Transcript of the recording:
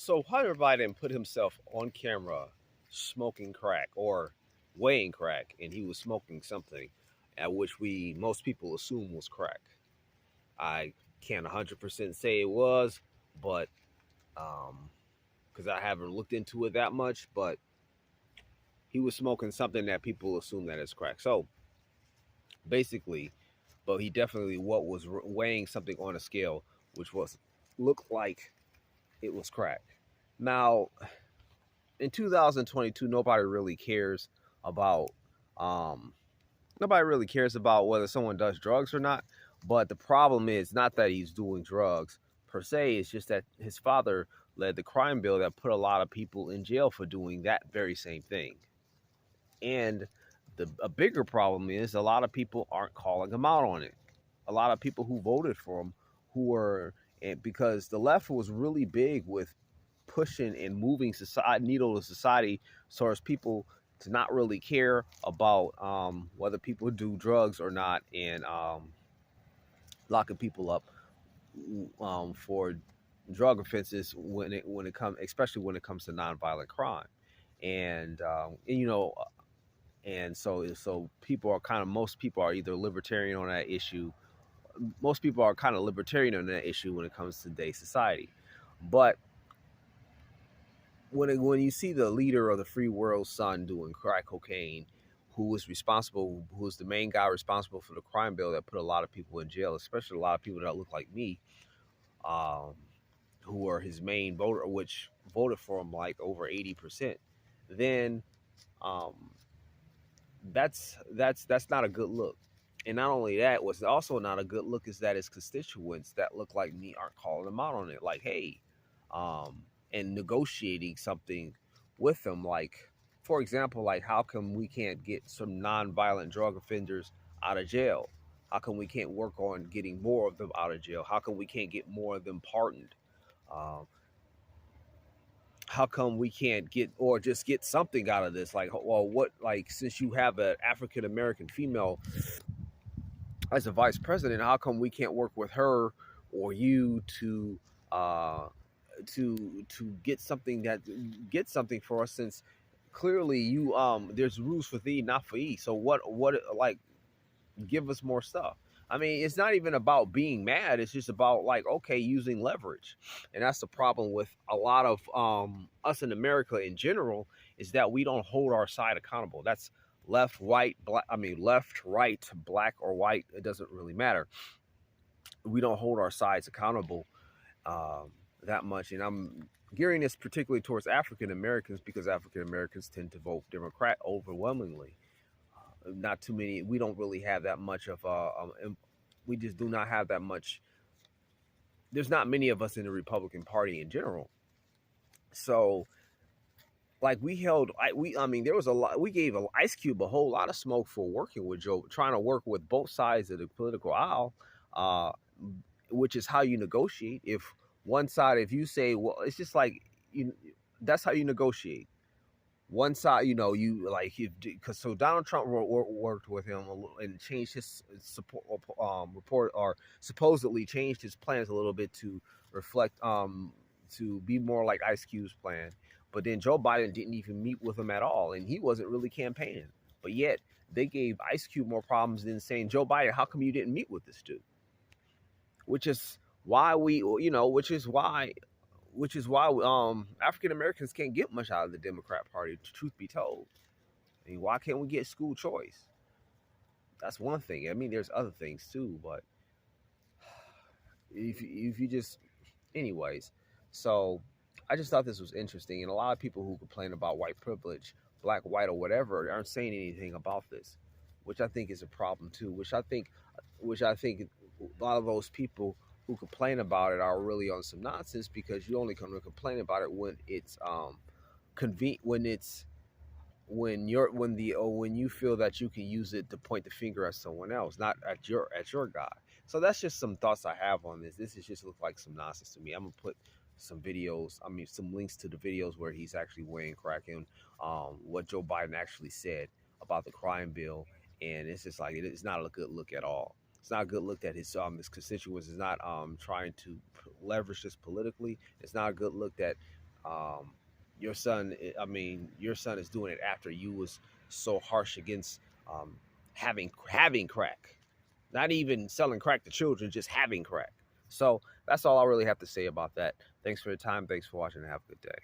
So Hunter Biden put himself on camera smoking crack or weighing crack, and he was smoking something at which we most people assume was crack. I can't 100% say it was, but because I haven't looked into it that much, but he was smoking something that people assume that is crack. So basically, but he definitely what was weighing something on a scale, which was looked like it was crack. Now, in 2022, about um nobody really cares about whether someone does drugs or not. But the problem is not that he's doing drugs per se, it's just that his father led the crime bill that put a lot of people in jail for doing that very same thing. And a bigger problem is a lot of people aren't calling him out on it. A lot of people who voted for him who were because the left was really big with pushing and moving society needle to society so as people to not really care about whether people do drugs or not, and locking people up for drug offenses when it comes, especially when it comes to nonviolent crime. And so people are kind of most people are either libertarian on that issue. Most people are kind of libertarian on that issue when it comes to today's society. But when you see the leader of the free world son doing crack cocaine, who was the main guy responsible for the crime bill that put a lot of people in jail, especially a lot of people that look like me, um, who are his main voter, which voted for him like over 80%, then um, that's not a good look. And not only that, what's also not a good look is that his constituents that look like me aren't calling him out on it. Like, hey, um, and negotiating something with them. Like, for example, like how come we can't get some nonviolent drug offenders out of jail? How come we can't work on getting more of them out of jail? How come we can't get more of them pardoned? Um, how come we can't get or just get something out of this? Like, well, what, like, since you have an African American female as a vice president, how come we can't work with her or you uh to get something for us, since clearly you there's rules for thee, not for ye. So what like give us more stuff. I mean, it's not even about being mad. It's just about like, okay, using leverage. And that's the problem with a lot of us in America in general, is that we don't hold our side accountable. That's left, white, black. I mean, left, right, black or white. It doesn't really matter. We don't hold our sides accountable um, that much. And I'm gearing this particularly towards African Americans because African Americans tend to vote Democrat overwhelmingly. Not too many. We don't really have that much of we just do not have that much. There's not many of us in the Republican Party in general. So like I mean there was a lot. We gave Ice Cube a whole lot of smoke for working with Joe, trying to work with both sides of the political aisle, uh, which is how you negotiate. If one side, if you say, well, it's just like you, that's how you negotiate. One side, you like, because so Donald Trump worked with him and changed his support report, or supposedly changed his plans a little bit to reflect to be more like Ice Cube's plan. But then Joe Biden didn't even meet with him at all, and he wasn't really campaigning. But yet they gave Ice Cube more problems than saying, Joe Biden, how come you didn't meet with this dude? Which is why African Americans can't get much out of the Democrat Party. Truth be told, I mean, why can't we get school choice? That's one thing. I mean, there's other things too, but if you just, anyways. So I just thought this was interesting, and a lot of people who complain about white privilege, black, white, or whatever, aren't saying anything about this, which I think is a problem too. Which I think a lot of those people who complain about it are really on some nonsense, because you only come to complain about it when it's when it's when you feel that you can use it to point the finger at someone else, not at your guy. So that's just some thoughts I have on this. This is just look like some nonsense to me. I'm gonna put some videos, I mean some links to the videos where he's actually weighing crack, and what Joe Biden actually said about the crime bill. And it's just like it's not a good look at all. It's not a good look that his constituents is not trying to leverage this politically. It's not a good look that Um, your son, I mean, your son is doing it after you was so harsh against having crack, not even selling crack to children, just having crack. So that's all I really have to say about that. Thanks for your time. Thanks for watching. And have a good day.